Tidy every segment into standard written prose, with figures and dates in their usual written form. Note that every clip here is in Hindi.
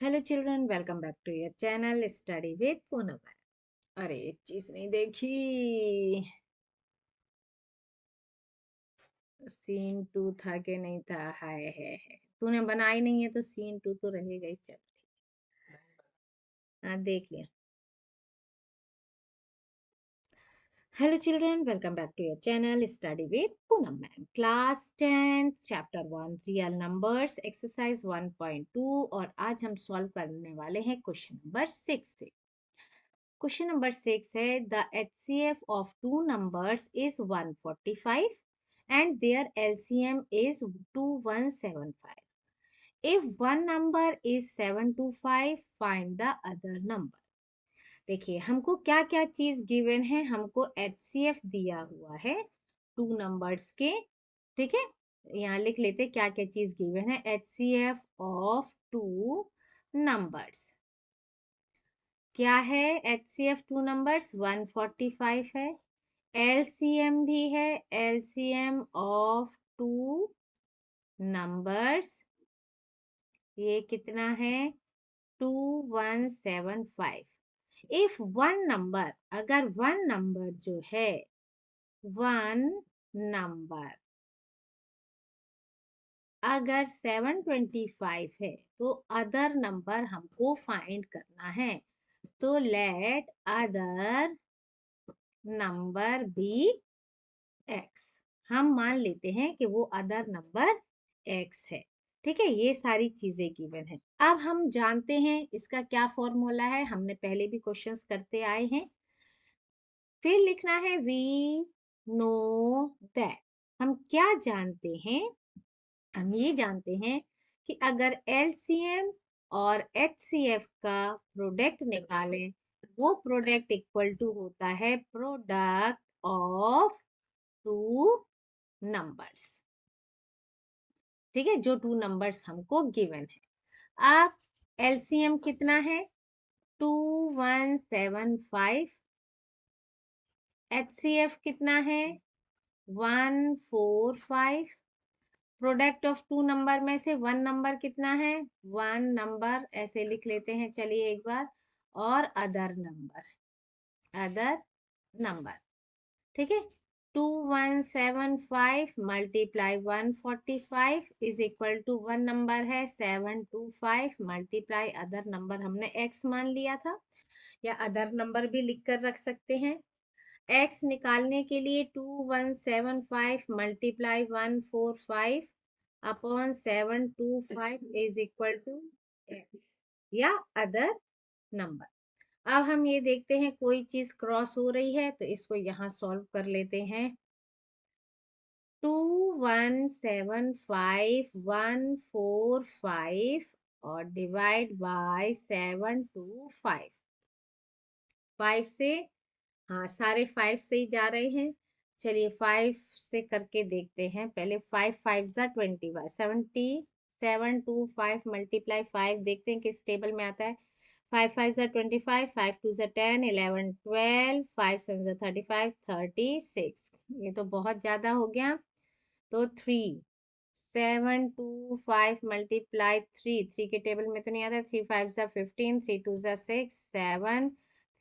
Hello children, welcome back to your channel study with Poonam. अरे एक चीज नहीं देखी। सीन 2 था कि नहीं था? हाय है तूने बनाई नहीं है तो सीन 2 तो रहेगा ही। चल ठीक। हाँ देख लिया। Hello children, welcome back to your channel study with Poonam ma'am. Class 10 chapter 1 real numbers exercise 1.2 और आज हम सॉल्व करने वाले हैं क्वेश्चन नंबर 6 से। क्वेश्चन नंबर 6 है the HCF of two numbers is 145 and their LCM is 2175. If one number is 725, find the other number. देखिए हमको क्या क्या चीज गिवन है। हमको HCF दिया हुआ है टू नंबर्स के। ठीक है, यहाँ लिख लेते क्या क्या चीज गिवन है। HCF ऑफ टू नंबर्स क्या है? HCF टू नंबर्स 145 है। LCM भी है, LCM ऑफ टू नंबर्स ये कितना है? 2175। इफ वन नंबर, अगर वन नंबर जो है, वन नंबर अगर 725 है तो अदर नंबर हमको फाइंड करना है। तो let other number be x. हम मान लेते हैं कि वो अदर नंबर एक्स है। ठीक है, ये सारी चीजें गिवन है। अब हम जानते हैं इसका क्या फॉर्मूला है, हमने पहले भी क्वेश्चंस करते आए हैं। फिर लिखना है वी नो दैट। हम क्या जानते हैं? हम ये जानते हैं कि अगर एलसीएम और एचसीएफ का प्रोडक्ट निकालें, वो प्रोडक्ट इक्वल टू होता है प्रोडक्ट ऑफ टू नंबर्स। ठीक है, जो टू नंबर्स हमको गिवन है। अब एलसीएम कितना है? 2175। एचसीएफ कितना है? 145। प्रोडक्ट ऑफ टू नंबर में से वन नंबर कितना है? वन नंबर ऐसे लिख लेते हैं, चलिए एक बार। और अदर नंबर। ठीक है, 2175 multiply 145 is equal to one number है 725 मल्टीप्लाई अदर नंबर हमने x मान लिया था, या अदर नंबर भी लिख कर रख सकते हैं। x निकालने के लिए 2175 multiply 145 upon 725 is equal to x या अदर नंबर। अब हम ये देखते हैं कोई चीज क्रॉस हो रही है तो इसको यहाँ सॉल्व कर लेते हैं। 2175 और डिवाइड बाय 725। 5 से, हाँ सारे 5 से ही जा रहे हैं। चलिए 5 से करके देखते हैं। पहले 5 5 जा 25 725 मल्टीप्लाई 5 देखते हैं किस टेबल में आता है। 5 5 जा 25, 5 2 जा 10, 11 12, 5 7 जा 35, 36। ये तो बहुत ज्यादा हो गया। तो 3 725 मल्टीप्लाई 3 के टेबल में तो नहीं आता। 3 5 जा 15, 3 2 जा 6, 7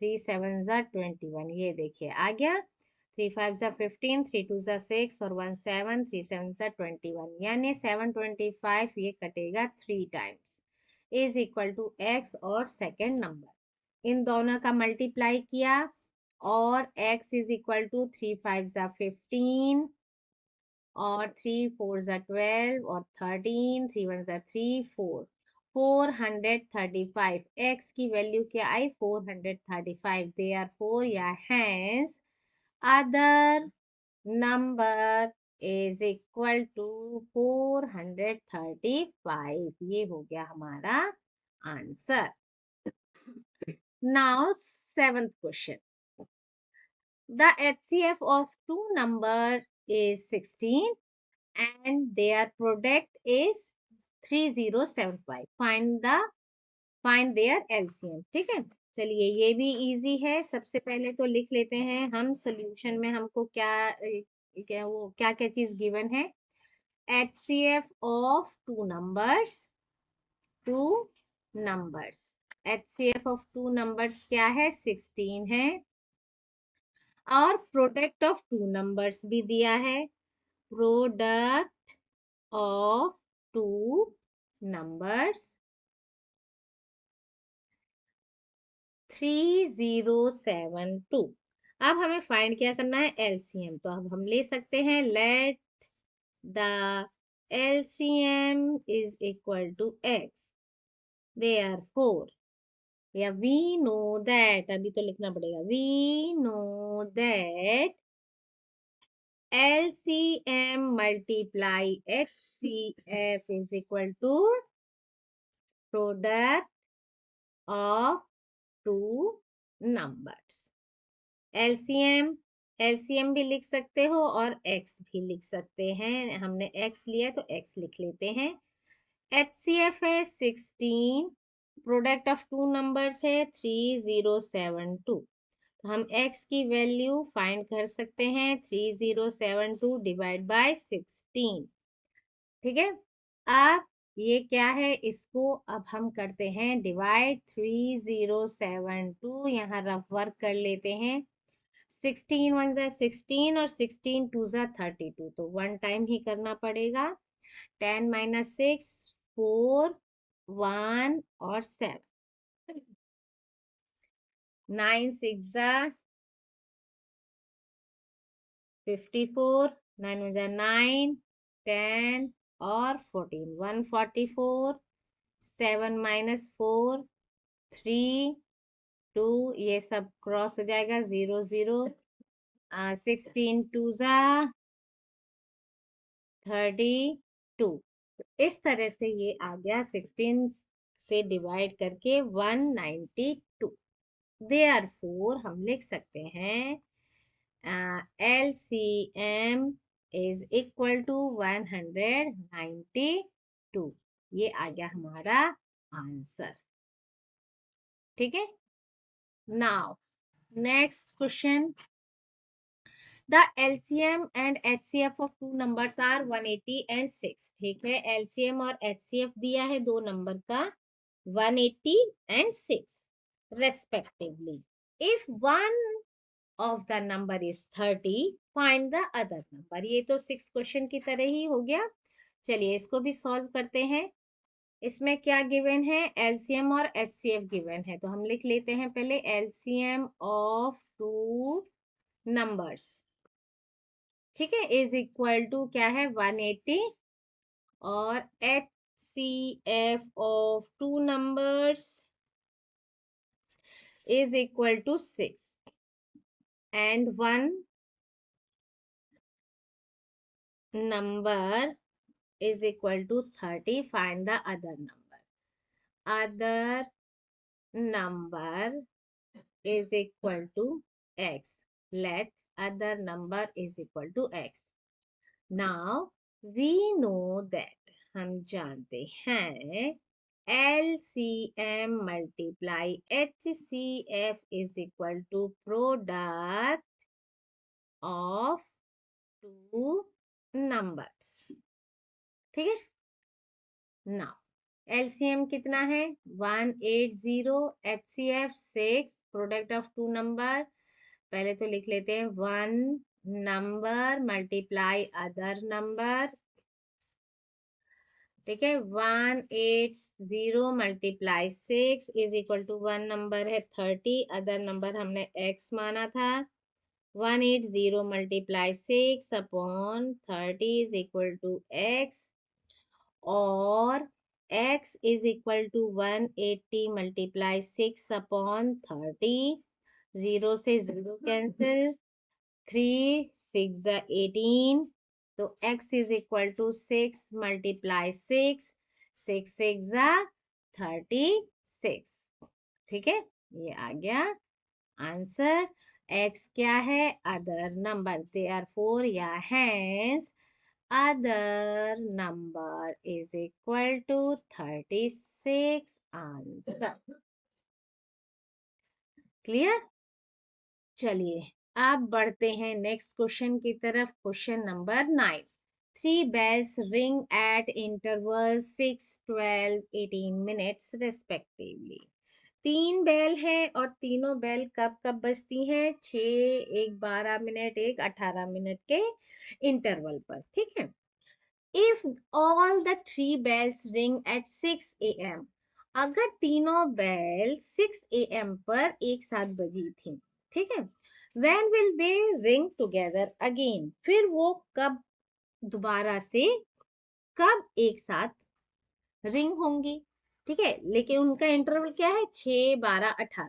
3 7 जा 21। ये देखिए आ गया। 3 5 जा 15, 3 2 जा 6 और 1 7, 3 7 जा 21, यानी 725 ये कटेगा 3 times is equal to x और सेकेंड नंबर इन दोनों का मल्टीप्लाई किया और x इज इक्वल टू 3 5 जा 15 और 3 4 जा 12 और 13, 3 1 जा 3 4, 435। x की वैल्यू क्या आई? 435। देयर फोर या hence other number is equal to 435। ये हो गया हमारा answer. Now seventh question. The HCF of two number is 16 and their product is 3075. Find their LCM. ठीक है, चलिए ये भी इजी है। सबसे पहले तो लिख लेते हैं हम सॉल्यूशन में हमको क्या क्या चीज गिवन है। HCF of two numbers, two numbers. HCF of two numbers क्या है? 16 है। और प्रोडक्ट ऑफ टू नंबर्स भी दिया है। Product of two numbers 3072। अब हमें फाइंड क्या करना है? एलसीएम। तो अब हम ले सकते हैं, let the LCM is equal to x, therefore, या वी नो दैट, अभी तो लिखना पड़ेगा, we know that LCM multiply HCF is equal to product of two numbers। LCM भी लिख सकते हो और एक्स भी लिख सकते हैं। हमने एक्स लिया तो एक्स लिख लेते हैं। HCF है 16, प्रोडक्ट ऑफ टू नंबर्स है 3072। तो हम x की वैल्यू फाइंड कर सकते हैं, 3072 डिवाइड बाय 16। ठीक है। अब ये क्या है? इसको अब हम करते हैं डिवाइड। 3072 यहाँ रफ वर्क कर लेते हैं। 16 वन जा 16 और 16 टू जा 32, तो वन टाइम ही करना पड़ेगा। 10 माइनस 6 4 1 और 7, 9 6 जा 54, 9 में जा 9 10 और 14, 144। 7 माइनस 4 3 2, ये सब क्रॉस हो जाएगा, 0 0। 16 टू जा 32। इस तरह से ये आ गया 16 से डिवाइड करके 192। देयरफॉर हम लिख सकते हैं LCM इज इक्वल टू 192। ये आ गया हमारा आंसर। ठीक है। Now next question, the LCM and HCF of two numbers are 180 and 6। ठीक है, LCM और HCF दिया है दो नंबर का 180 and 6 respectively. If one of the number is 30, find the other number. ये तो 6 क्वेश्चन की तरह ही हो गया। चलिए इसको भी सॉल्व करते हैं। इसमें क्या गिवन है? LCM और HCF गिवन है, तो हम लिख लेते हैं पहले LCM ऑफ टू नंबर्स। ठीक है, इज इक्वल टू क्या है? 180। और HCF of two numbers is equal to 6 and one number is equal to 30. Find the other number. Other number is equal to x. Let other number is equal to x. Now we know that, हम जानते हैं, LCM multiply HCF is equal to product of two numbers। ठीक है। नाउ एलसीएम कितना है? 180, HCF 6, product of two number, पहले तो लिख लेते हैं, one number multiply other number. ठीक है, 180 multiply 6 is equal to, one number है 30, अदर नंबर हमने x माना था। 180 multiply 6 upon 30 is equal to x, और x is equal to 180 multiply 6 upon 30। 0 से 0 कैंसिल, 3 6 18, तो x is equal to 6 multiply 6, 6 6 36। ठीक है, ये आ गया आंसर। x क्या है? अदर नंबर, देयरफॉर या hence other number is equal to 36 answer. Clear? चलिए अब बढ़ते हैं नेक्स्ट क्वेश्चन की तरफ। Question number 9। Three bells ring at intervals 6, 12, 18 minutes respectively. तीन बेल है और तीनों बेल कब कब बजती हैं? 6, एक 12 मिनट, एक 18 मिनट के इंटरवल पर, ठीक है। If all the three bells ring at 6 a.m. अगर तीनों बेल 6 a.m. पर एक साथ बजी थी, ठीक है। When will they ring together again? फिर वो कब दोबारा से कब एक साथ रिंग होंगी, ठीक है। लेकिन उनका इंटरवल क्या है? 6, 12, 18।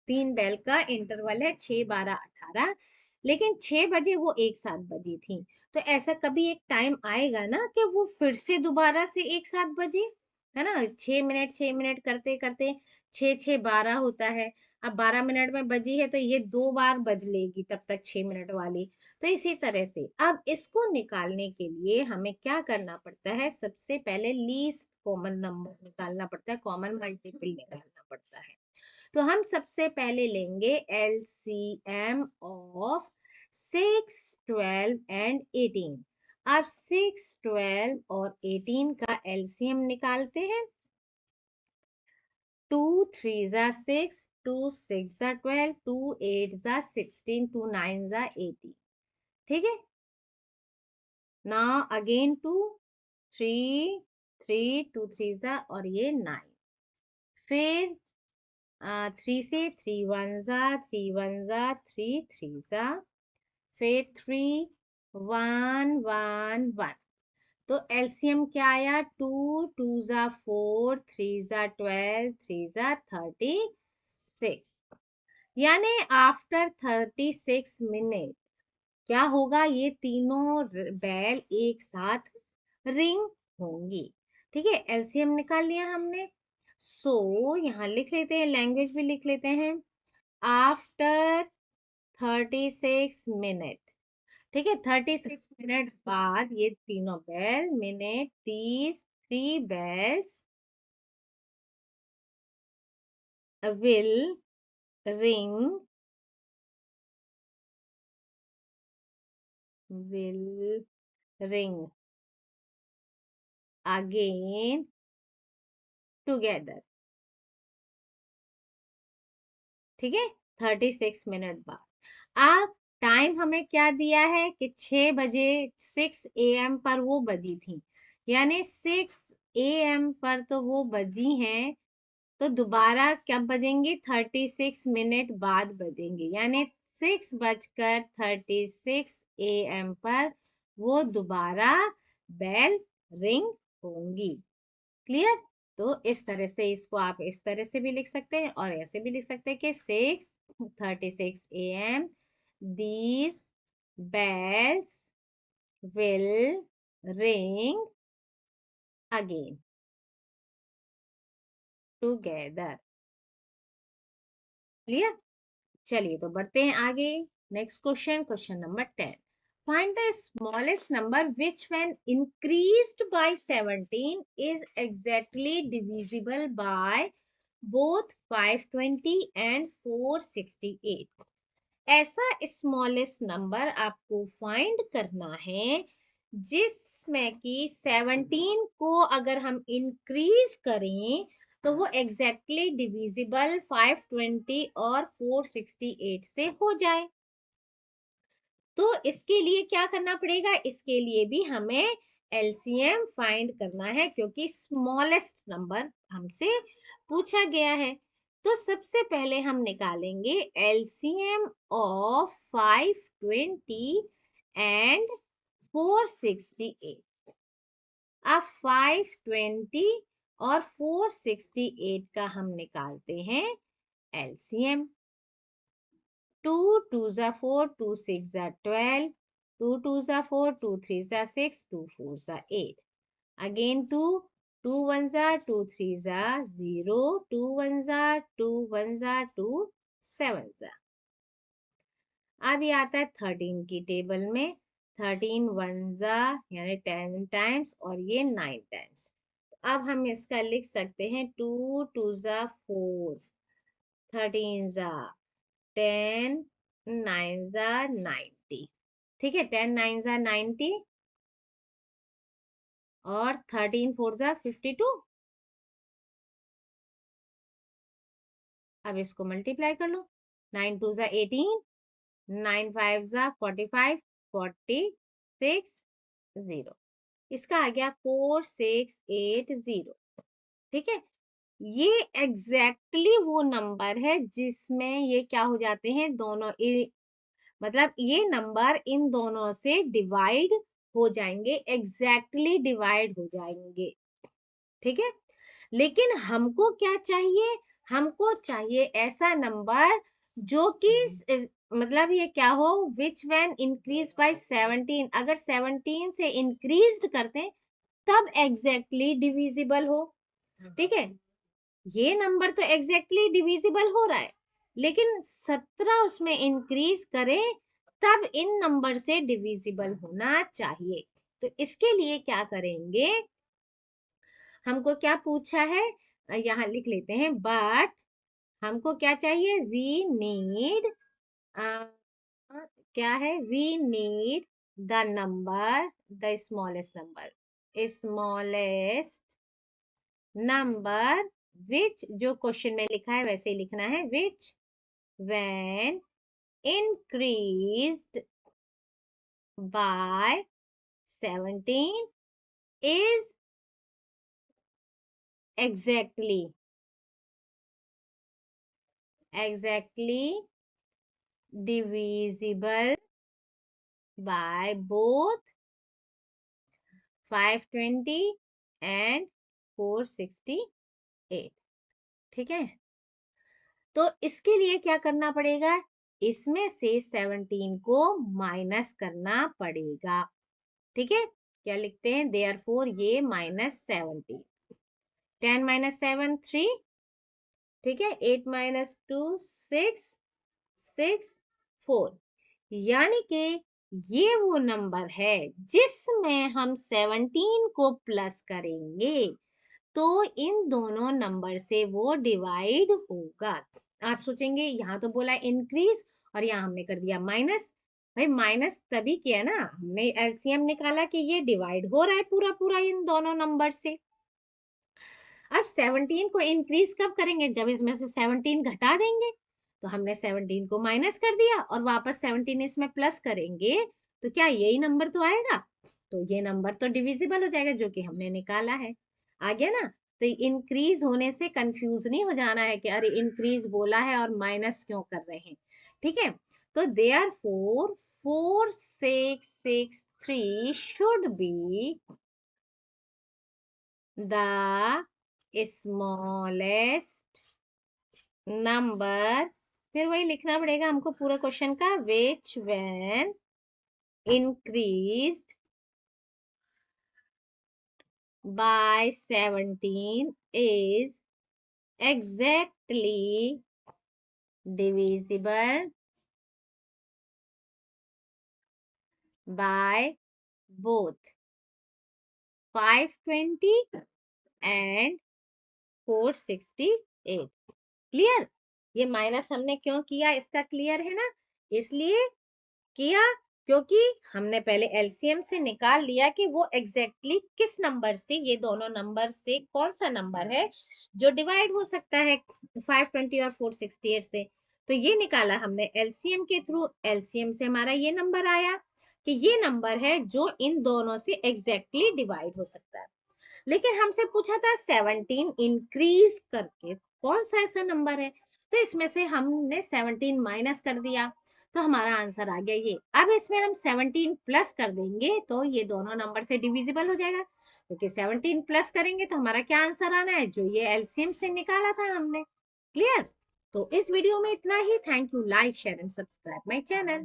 तीन बेल का इंटरवल है 6, 12, 18। लेकिन 6 बजे वो एक साथ बजी थी, तो ऐसा कभी एक टाइम आएगा ना कि वो फिर से दोबारा से एक साथ बजे, है ना। 6 मिनट 6 मिनट करते करते 6, 6, 12 होता है। अब 12 मिनट में बजी है तो ये 2 बार बज लेगी तब तक 6 मिनट वाली। तो इसी तरह से अब इसको निकालने के लिए हमें क्या करना पड़ता है? सबसे पहले लीस्ट कॉमन नंबर निकालना पड़ता है, कॉमन मल्टीपल निकालना पड़ता है। तो हम सबसे पहले लेंगे एलसीएम ऑफ 6, 12 एंड 18। अब 6, 12 और 18 का एलसीएम निकालते हैं। 2 3 जा 6, 2 6 जा 12, 2 8 जा 16, 2 9 जा 18, ठीक है। Now again 2, 3, 3, 2 3 जा और ये 9। फिर 3 से 3 1 जा, 3 1 जा, 3 3 जा। फिर 3 1 1 1। तो एलसीएम क्या आया? 2 2 जा 4, 3 जा 12, 3 जा 36। यानी आफ्टर 36 मिनट क्या होगा? ये तीनों बैल एक साथ रिंग होंगी, ठीक है। एलसीएम निकाल लिया हमने। सो यहाँ लिख लेते हैं, लैंग्वेज भी लिख लेते हैं। आफ्टर 36 मिनट, ठीक है। 36 मिनट बाद ये तीनों बैल minute 30, 3 bells will ring, will ring again together, ठीक है। 36 मिनट बाद अब टाइम हमें क्या दिया है कि 6 बजे 6 a.m. पर वो बजी थी, यानी 6 a.m. पर तो वो बजी हैं। तो दोबारा कब बजेंगे? 36 मिनट बाद बजेंगे, यानी 6:36 a.m. पर वो दोबारा बेल रिंग होंगी। क्लियर? तो इस तरह से इसको आप इस तरह से भी लिख सकते हैं और ऐसे भी लिख सकते हैं कि 6:36 a.m. these bells will ring again together। Clear? चलिए तो बढ़ते हैं आगे। Next question, question number 10। Find the smallest number which when increased by 17 is exactly divisible by both 520 and 468। ऐसा स्मॉलेस्ट नंबर आपको फाइंड करना है जिसमें कि 17 को अगर हम इंक्रीज करें तो वो एग्जैक्टली डिविजिबल 520 और 468 से हो जाए। तो इसके लिए क्या करना पड़ेगा? इसके लिए भी हमें एलसीएम फाइंड करना है क्योंकि स्मॉलेस्ट नंबर हमसे पूछा गया है। तो सबसे पहले हम निकालेंगे एलसीएम ऑफ 520 एंड 468। अब 520 और 468 का हम निकालते हैं एलसीएम। 2 2 जा 4, 2 6 जा 12, 2 2 जा 4, 2 3 जा 6, 2 4 जा 8। अगेन 2 2 1 जा 2 3 जा 0, 2 1 जा 2 1 जा 2 7 जा। अब ये आता है 13 की टेबल में। 13 1 जा यानी 10 टाइम्स और ये 9 टाइम्स। अब हम इसका लिख सकते हैं 2 2 जा 4, 13 जा 10, 9 जा 90, ठीक है। 10 9 जा 90, और 13 4 जा 52। अब इसको मल्टीप्लाई कर लो, 9 2 जा 18, 9 5 जा 45, 46 0। इसका आ गया 4680। ठीक है, ये एग्जैक्टली वो नंबर है जिसमें ये क्या हो जाते हैं दोनों, मतलब ये नंबर इन दोनों से डिवाइड हो जाएंगे, एग्जैक्टली डिवाइड हो जाएंगे। ठीक है, लेकिन हमको क्या चाहिए, हमको चाहिए ऐसा नंबर जो कि मतलब ये क्या हो, विच व्हेन इंक्रीज बाय 17, अगर 17 से इंक्रीज करते हैं तब एग्जैक्टली डिविजिबल हो। ठीक है, ये नंबर तो एग्जैक्टली डिविजिबल हो रहा है, लेकिन 17 उसमें इंक्रीज करें तब इन नंबर से डिविजिबल होना चाहिए। तो इसके लिए क्या करेंगे, हमको क्या पूछा है, यहाँ लिख लेते हैं, बट हमको क्या चाहिए, वी नीड, क्या है, we need the number, the smallest number, smallest number which, जो क्वेश्चन में लिखा है वैसे ही लिखना है, which when increased by 17 is exactly divisible by both 520 and 468। ठीक है, तो इसके लिए क्या करना पड़ेगा, इसमें से 17 को माइनस करना पड़ेगा। ठीक है, क्या लिखते हैं, देयरफॉर ये -17, 10 - 7 3, ठीक है, 8 - 2 6 6 4, यानी कि ये वो नंबर है जिसमें हम 17 को प्लस करेंगे तो इन दोनों नंबर से वो डिवाइड होगा। आप सोचेंगे यहाँ तो बोला इंक्रीज और यहाँ हमने कर दिया माइनस, भाई माइनस तभी किया ना, हमने एलसीएम निकाला कि ये डिवाइड हो रहा है पूरा पूरा इन दोनों नंबर से। अब 17 को इंक्रीज कब करेंगे, जब इसमें से 17 घटा देंगे। तो हमने 17 को माइनस कर दिया और वापस 17 इसमें प्लस करेंगे तो क्या यही नंबर तो आएगा, तो ये नंबर तो डिविजिबल हो जाएगा जो कि हमने निकाला है। आ गया ना, तो इंक्रीज होने से कंफ्यूज नहीं हो जाना है कि अरे इंक्रीज बोला है और माइनस क्यों कर रहे हैं। ठीक है, तो therefore 4663 should be the smallest number, फिर वही लिखना पड़ेगा हमको पूरा क्वेश्चन का, which when increased by 17 is exactly divisible by both 520 and 468। Clear, ये माइनस हमने क्यों किया इसका क्लियर है ना, इसलिए किया क्योंकि हमने पहले एलसीएम से निकाल लिया कि वो एग्जैक्टली किस नंबर से, ये दोनों नंबर से कौन सा नंबर है जो डिवाइड हो सकता है 520 और 468 से। तो ये निकाला हमने एलसीएम के थ्रू, एलसीएम से हमारा ये नंबर आया कि ये नंबर है जो इन दोनों से एग्जैक्टली डिवाइड हो सकता है। लेकिन हमसे पूछा था 17 इंक्रीज करके कौन सा ऐसा नंबर है, तो इसमें से हमने 17 माइनस कर दिया तो हमारा आंसर आ गया ये। अब इसमें हम 17 प्लस कर देंगे तो ये दोनों नंबर से डिविजिबल हो जाएगा, क्योंकि 17 प्लस करेंगे तो हमारा क्या आंसर आना है, जो ये एलसीएम से निकाला था हमने। क्लियर, तो इस वीडियो में इतना ही। Thank you, like share and subscribe my channel.